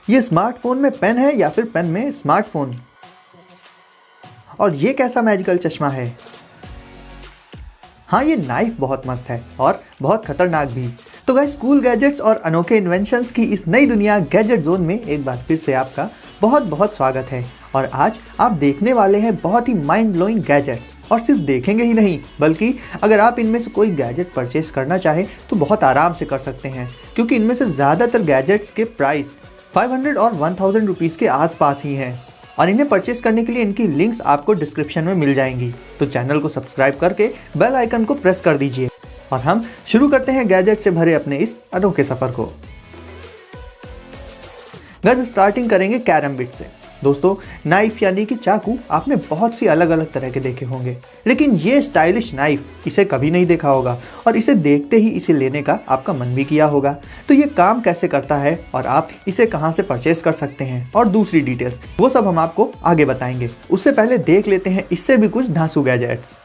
ये स्मार्टफोन में पेन है या फिर पेन में स्मार्टफोन? और ये कैसा मैजिकल चश्मा है? हाँ, ये नाइफ बहुत मस्त है और बहुत खतरनाक भी। तो गाइस, कूल गैजेट्स और अनोखे इन्वेंशंस की इस नई दुनिया गैजेट जोन में एक बार फिर से आपका बहुत बहुत स्वागत है। और आज आप देखने वाले हैं बहुत ही माइंड ब्लोइंग गैजेट्स। और सिर्फ देखेंगे ही नहीं, बल्कि अगर आप इनमें से कोई गैजेट परचेस करना चाहें तो बहुत आराम से कर सकते हैं, क्योंकि इनमें से ज़्यादातर गैजेट्स के प्राइस 500 और 1000 रुपीज़ के आसपास ही हैं। और इन्हें परचेस करने के लिए इनकी लिंक्स आपको डिस्क्रिप्शन में मिल जाएंगी। तो चैनल को सब्सक्राइब करके बेल आइकन को प्रेस कर दीजिए और हम शुरू करते हैं गैजेट से भरे अपने इस अनोखे सफ़र को। गाइस, स्टार्टिंग करेंगे कैरमबिट से। दोस्तों, नाइफ यानी कि चाकू आपने बहुत सी अलग अलग तरह के देखे होंगे, लेकिन ये स्टाइलिश नाइफ इसे कभी नहीं देखा होगा और इसे देखते ही इसे लेने का आपका मन भी किया होगा। तो ये काम कैसे करता है और आप इसे कहां से परचेस कर सकते हैं और दूसरी डिटेल्स, वो सब हम आपको आगे बताएंगे। उससे पहले देख लेते हैं इससे भी कुछ धांसू गैजेट्स।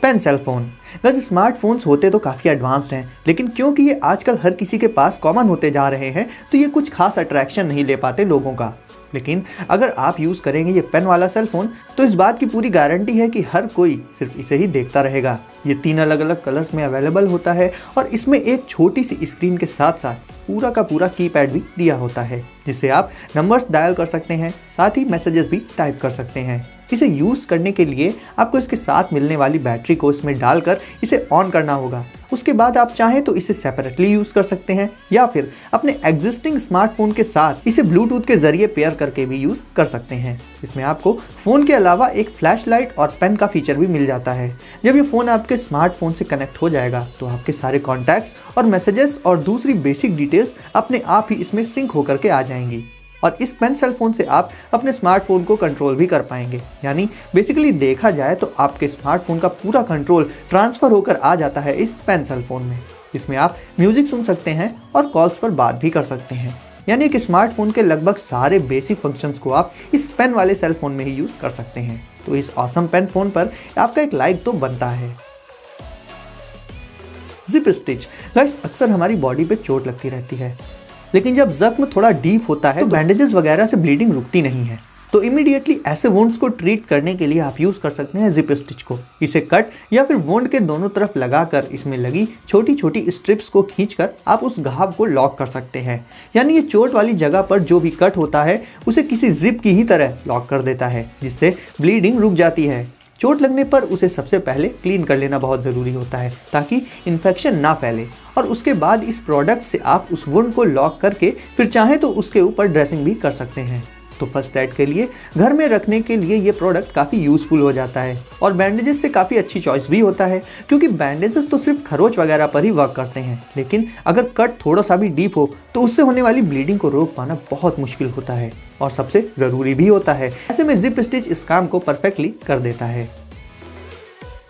Pen cell phone. वैसे स्मार्टफोन्स होते तो काफ़ी एडवांस्ड हैं, लेकिन क्योंकि ये आजकल हर किसी के पास कॉमन होते जा रहे हैं तो ये कुछ खास अट्रैक्शन नहीं ले पाते लोगों का। लेकिन अगर आप यूज़ करेंगे ये पेन वाला सेल फोन तो इस बात की पूरी गारंटी है कि हर कोई सिर्फ इसे ही देखता रहेगा। ये 3 अलग अलग कलर्स में अवेलेबल होता है और इसमें एक छोटी सी स्क्रीन के साथ साथ पूरा का पूरा कीपैड भी दिया होता है, जिससे आप नंबर्स डायल कर सकते हैं, साथ ही मैसेजेस भी टाइप कर सकते हैं। इसे यूज़ करने के लिए आपको इसके साथ मिलने वाली बैटरी को इसमें डालकर इसे ऑन करना होगा। उसके बाद आप चाहें तो इसे सेपरेटली यूज़ कर सकते हैं या फिर अपने एग्जिस्टिंग स्मार्टफोन के साथ इसे ब्लूटूथ के जरिए पेयर करके भी यूज़ कर सकते हैं। इसमें आपको फ़ोन के अलावा एक फ्लैश लाइट और पेन का फीचर भी मिल जाता है। जब ये फ़ोन आपके स्मार्टफोन से कनेक्ट हो जाएगा तो आपके सारे कॉन्टैक्ट्स और मैसेजेस और दूसरी बेसिक डिटेल्स अपने आप ही इसमें सिंक होकर के आ जाएंगी। और इस पेन सेल फोन से आप अपने स्मार्टफोन को कंट्रोल भी कर पाएंगे। यानी बेसिकली देखा जाए तो आपके स्मार्टफोन का पूरा कंट्रोल ट्रांसफ़र होकर आ जाता है इस पेन सेल फोन में। इसमें आप म्यूज़िक सुन सकते हैं और कॉल्स पर बात भी कर सकते हैं। यानी कि स्मार्टफोन के लगभग सारे बेसिक फंक्शंस को आप इस पेन वाले सेल फोन में ही यूज़ कर सकते हैं। तो इस ऑसम पेन फोन पर आपका एक लाइक तो बनता है। Zip stitch. गाइस, अक्सर हमारी बॉडी पे चोट लगती रहती है, लेकिन जब जख्म थोड़ा डीप होता है तो बैंडेजेस वगैरह से ब्लीडिंग रुकती नहीं है। तो इमीडिएटली ऐसे वुंड्स को ट्रीट करने के लिए आप यूज़ कर सकते हैं जिप स्टिच को। इसे कट या फिर वुंड के दोनों तरफ लगाकर इसमें लगी छोटी छोटी स्ट्रिप्स को खींचकर आप उस घाव को लॉक कर सकते हैं। यानी ये चोट वाली जगह पर जो भी कट होता है उसे किसी जिप की ही तरह लॉक कर देता है, जिससे ब्लीडिंग रुक जाती है। चोट लगने पर उसे सबसे पहले क्लीन कर लेना बहुत ज़रूरी होता है ताकि इन्फेक्शन ना फैले, और उसके बाद इस प्रोडक्ट से आप उस वुंड को लॉक करके फिर चाहें तो उसके ऊपर ड्रेसिंग भी कर सकते हैं। तो फर्स्ट एड के लिए घर में रखने के लिए ये प्रोडक्ट काफ़ी यूज़फुल हो जाता है और बैंडेजेस से काफ़ी अच्छी चॉइस भी होता है, क्योंकि बैंडेजेस तो सिर्फ खरोच वगैरह पर ही वर्क करते हैं, लेकिन अगर कट थोड़ा सा भी डीप हो तो उससे होने वाली ब्लीडिंग को रोक पाना बहुत मुश्किल होता है और सबसे ज़रूरी भी होता है। ऐसे में जिप स्टिच इस काम को परफेक्टली कर देता है।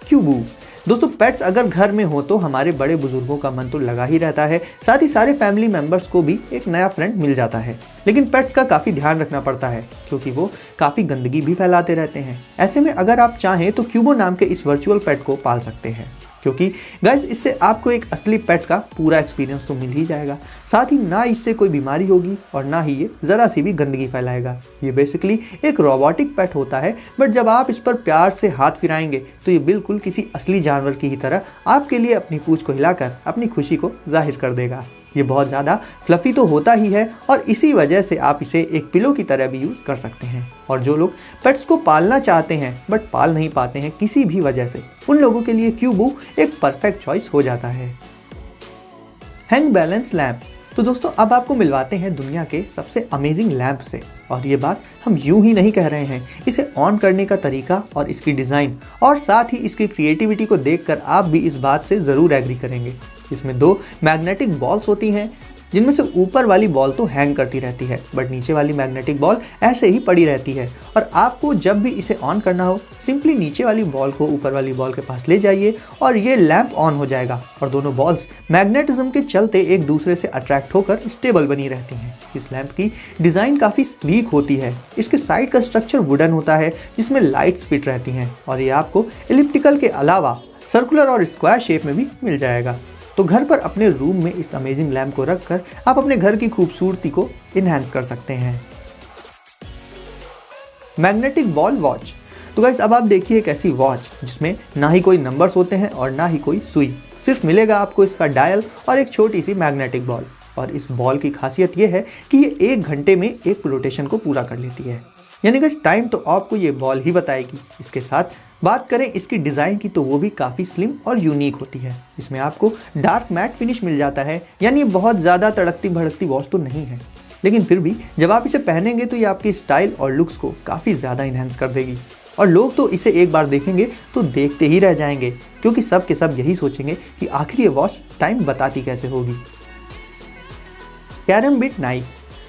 क्यूबू। दोस्तों, पेट्स अगर घर में हो तो हमारे बड़े बुजुर्गों का मन तो लगा ही रहता है, साथ ही सारे फैमिली मेंबर्स को भी एक नया फ्रेंड मिल जाता है। लेकिन पेट्स का काफ़ी ध्यान रखना पड़ता है, क्योंकि वो काफ़ी गंदगी भी फैलाते रहते हैं। ऐसे में अगर आप चाहें तो क्यूबो नाम के इस वर्चुअल पेट को पाल सकते हैं, क्योंकि गाइस इससे आपको एक असली पेट का पूरा एक्सपीरियंस तो मिल ही जाएगा। साथ ही ना इससे कोई बीमारी होगी और ना ही ये ज़रा सी भी गंदगी फैलाएगा। ये बेसिकली एक रोबोटिक पेट होता है, बट जब आप इस पर प्यार से हाथ फिराएंगे तो ये बिल्कुल किसी असली जानवर की ही तरह आपके लिए अपनी पूंछ को हिलाकर अपनी खुशी को जाहिर कर देगा। ये बहुत ज़्यादा फ्लफ़ी तो होता ही है और इसी वजह से आप इसे एक पिलो की तरह भी यूज़ कर सकते हैं। और जो लोग पेट्स को पालना चाहते हैं बट पाल नहीं पाते हैं किसी भी वजह से, उन लोगों के लिए क्यूबो एक परफेक्ट चॉइस हो जाता है। Hang balance lamp. तो दोस्तों, अब आपको मिलवाते हैं दुनिया के सबसे अमेजिंग लैम्प से, और ये बात हम यूं ही नहीं कह रहे हैं। इसे ऑन करने का तरीका और इसकी डिज़ाइन और साथ ही इसकी क्रिएटिविटी को देखकर आप भी इस बात से ज़रूर एग्री करेंगे। इसमें 2 मैग्नेटिक बॉल्स होती हैं, जिनमें से ऊपर वाली बॉल तो हैंग करती रहती है, बट नीचे वाली मैग्नेटिक बॉल ऐसे ही पड़ी रहती है। और आपको जब भी इसे ऑन करना हो सिंपली नीचे वाली बॉल को ऊपर वाली बॉल के पास ले जाइए और ये लैंप ऑन हो जाएगा और दोनों बॉल्स मैग्नेटिज्म के चलते एक दूसरे से अट्रैक्ट होकर स्टेबल बनी रहती हैं। इस लैंप की डिज़ाइन काफ़ी स्लीक होती है। इसके साइड का स्ट्रक्चर वुडन होता है जिसमें लाइट्स फिट रहती हैं और ये आपको एलिप्टिकल के अलावा सर्कुलर और स्क्वायर शेप में भी मिल जाएगा। तो घर पर अपने रूम में इस अमेजिंग लैम्प को रखकर आप अपने घर की खूबसूरती को इनहैंस कर सकते हैं। Magnetic ball watch. तो गाइस अब आप देखिए एक ऐसी वॉच जिसमें ना ही कोई नंबर्स होते हैं और ना ही कोई सुई, सिर्फ मिलेगा आपको इसका डायल और एक छोटी सी मैग्नेटिक बॉल। और इस बॉल की खासियत ये है कि ये 1 घंटे में एक रोटेशन को पूरा कर लेती है, यानी कि टाइम तो आपको ये बॉल ही बताएगी। इसके साथ बात करें इसकी डिज़ाइन की, तो वो भी काफ़ी स्लिम और यूनिक होती है। इसमें आपको डार्क मैट फिनिश मिल जाता है, यानी ये बहुत ज़्यादा तड़कती भड़कती वॉच तो नहीं है, लेकिन फिर भी जब आप इसे पहनेंगे तो ये आपकी स्टाइल और लुक्स को काफ़ी ज़्यादा इन्हेंस कर देगी। और लोग तो इसे एक बार देखेंगे तो देखते ही रह जाएंगे, क्योंकि सब के सब यही सोचेंगे कि आखिर ये वॉच टाइम बताती कैसे होगी। Carrom-bit knife.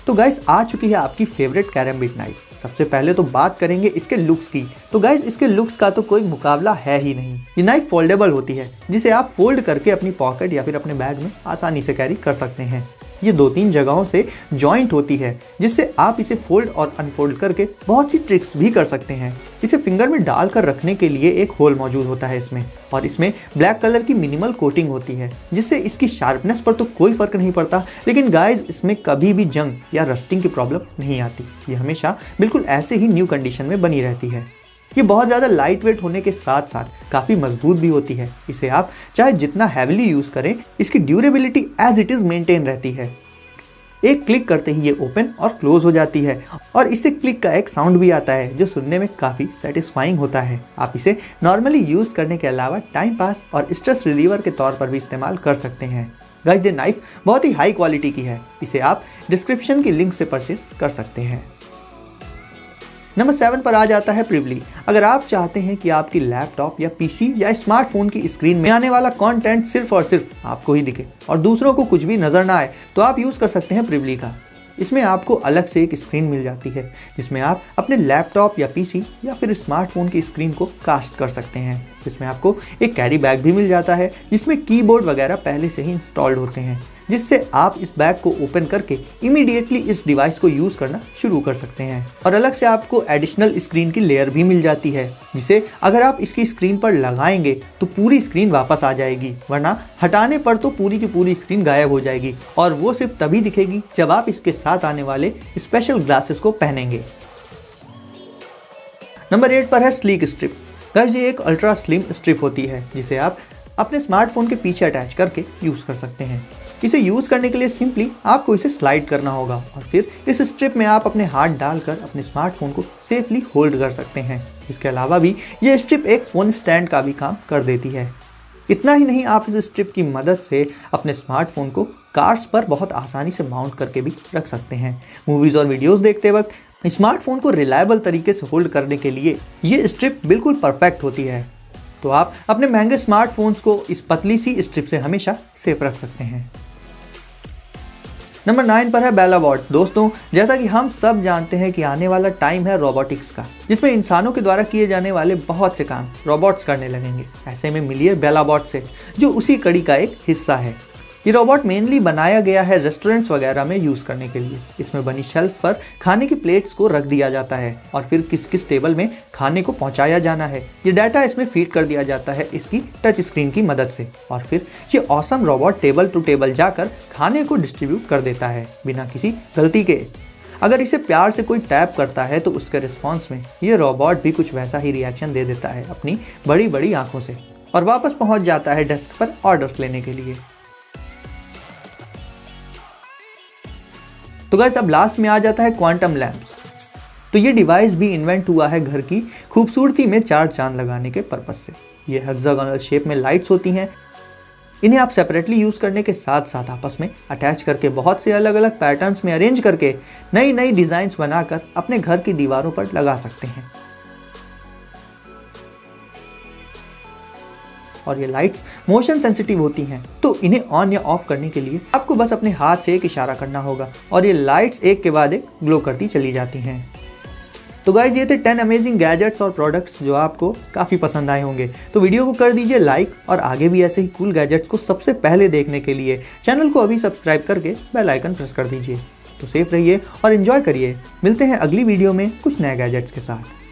तो गाइस आ चुकी है आपकी फेवरेट कैरम-बिट नाइफ। सबसे पहले तो बात करेंगे इसके लुक्स की। तो गाइस इसके लुक्स का तो कोई मुकाबला है ही नहीं। ये नाइफ फोल्डेबल होती है, जिसे आप फोल्ड करके अपनी पॉकेट या फिर अपने बैग में आसानी से कैरी कर सकते हैं। ये 2-3 जगहों से जॉइंट होती है, जिससे आप इसे फोल्ड और अनफोल्ड करके बहुत सी ट्रिक्स भी कर सकते हैं। इसे फिंगर में डालकर रखने के लिए एक होल मौजूद होता है इसमें, और इसमें ब्लैक कलर की मिनिमल कोटिंग होती है, जिससे इसकी शार्पनेस पर तो कोई फर्क नहीं पड़ता। लेकिन गाइज इसमें कभी भी जंग या रस्टिंग की प्रॉब्लम नहीं आती। ये हमेशा बिल्कुल ऐसे ही न्यू कंडीशन में बनी रहती है। ये बहुत ज़्यादा लाइट वेट होने के साथ साथ काफ़ी मजबूत भी होती है। इसे आप चाहे जितना हैविली यूज़ करें, इसकी durability as it is maintain रहती है। एक क्लिक करते ही ये ओपन और क्लोज हो जाती है, और इससे क्लिक का एक साउंड भी आता है जो सुनने में काफ़ी सेटिस्फाइंग होता है। आप इसे नॉर्मली यूज़ करने के अलावा टाइम पास और स्ट्रेस रिलीवर के तौर पर भी इस्तेमाल कर सकते हैं। गाइस ये नाइफ बहुत ही हाई क्वालिटी की है। इसे आप डिस्क्रिप्शन की लिंक से परचेज कर सकते हैं। नंबर 7 पर आ जाता है प्रिवली। अगर आप चाहते हैं कि आपकी लैपटॉप या पीसी या स्मार्टफोन की स्क्रीन में आने वाला कंटेंट सिर्फ और सिर्फ आपको ही दिखे और दूसरों को कुछ भी नजर ना आए, तो आप यूज़ कर सकते हैं प्रिवली का। इसमें आपको अलग से एक स्क्रीन मिल जाती है, जिसमें आप अपने लैपटॉप या पीसी या फिर स्मार्टफोन की स्क्रीन को कास्ट कर सकते हैं। इसमें आपको एक कैरी बैग भी मिल जाता है, जिसमें कीबोर्ड वगैरह पहले से ही इंस्टॉल्ड होते हैं, जिससे आप इस बैग को ओपन करके इमीडिएटली इस डिवाइस को यूज़ करना शुरू कर सकते हैं। और अलग से आपको एडिशनल स्क्रीन की लेयर भी मिल जाती है, जिसे अगर आप इसकी स्क्रीन पर लगाएंगे तो पूरी स्क्रीन वापस आ जाएगी, वरना हटाने पर तो पूरी की पूरी स्क्रीन गायब हो जाएगी, और वो सिर्फ तभी दिखेगी जब आप इसके साथ आने वाले स्पेशल ग्लासेस को पहनेंगे। नंबर 8 पर है स्लीक स्ट्रिप। गाइस ये एक अल्ट्रा स्लिम स्ट्रिप होती है, जिसे आप अपने स्मार्टफोन के पीछे अटैच करके यूज़ कर सकते हैं। इसे यूज़ करने के लिए सिंपली आपको इसे स्लाइड करना होगा, और फिर इस स्ट्रिप में आप अपने हाथ डालकर अपने स्मार्टफोन को सेफली होल्ड कर सकते हैं। इसके अलावा भी ये स्ट्रिप एक फ़ोन स्टैंड का भी काम कर देती है। इतना ही नहीं, आप इस स्ट्रिप की मदद से अपने स्मार्टफोन को कार्स पर बहुत आसानी से माउंट करके भी रख सकते हैं। मूवीज़ और वीडियोज़ देखते वक्त स्मार्टफोन को रिलायबल तरीके से होल्ड करने के लिए ये स्ट्रिप बिल्कुल परफेक्ट होती है। तो आप अपने महंगे स्मार्टफोन्स को इस पतली सी स्ट्रिप से हमेशा सेफ रख सकते हैं। नंबर 9 पर है बेला वॉट। दोस्तों जैसा कि हम सब जानते हैं कि आने वाला टाइम है रोबोटिक्स का, जिसमें इंसानों के द्वारा किए जाने वाले बहुत से काम रोबोट्स करने लगेंगे। ऐसे में मिलिए बेला वॉट से, जो उसी कड़ी का एक हिस्सा है। ये रोबोट मेनली बनाया गया है रेस्टोरेंट्स वगैरह में यूज़ करने के लिए। इसमें बनी शेल्फ पर खाने की प्लेट्स को रख दिया जाता है, और फिर किस किस टेबल में खाने को पहुंचाया जाना है, ये डाटा इसमें फीड कर दिया जाता है इसकी टच स्क्रीन की मदद से। और फिर ये awesome robot table to table जाकर खाने को डिस्ट्रीब्यूट कर देता है बिना किसी गलती के। अगर इसे प्यार से कोई टैप करता है तो उसके रिस्पॉन्स में ये रोबोट भी कुछ वैसा ही रिएक्शन दे देता है अपनी बड़ी बड़ी आंखों से, और वापस पहुँच जाता है डेस्क पर ऑर्डर्स लेने के लिए। तो गाइस अब लास्ट में आ जाता है क्वांटम लैंप्स। तो ये डिवाइस भी इन्वेंट हुआ है घर की खूबसूरती में 4 चांद लगाने के पर्पस से। ये हेक्सागोनल शेप में लाइट्स होती हैं। इन्हें आप सेपरेटली यूज़ करने के साथ साथ आपस में अटैच करके बहुत से अलग अलग पैटर्न्स में अरेंज करके नई नई डिज़ाइंस बनाकर अपने घर की दीवारों पर लगा सकते हैं। और ये लाइट्स मोशन सेंसिटिव होती हैं, तो इन्हें ऑन या ऑफ करने के लिए आपको बस अपने हाथ से एक इशारा करना होगा, और ये लाइट्स एक के बाद एक ग्लो करती चली जाती हैं। तो गाइज ये थे 10 अमेजिंग गैजेट्स और प्रोडक्ट्स जो आपको काफ़ी पसंद आए होंगे। तो वीडियो को कर दीजिए लाइक, और आगे भी ऐसे ही कूल गैजेट्स को सबसे पहले देखने के लिए चैनल को अभी सब्सक्राइब करके बेल आइकन प्रेस कर दीजिए। तो सेफ रहिए और एंजॉय करिए। मिलते हैं अगली वीडियो में कुछ नए गैजेट्स के साथ।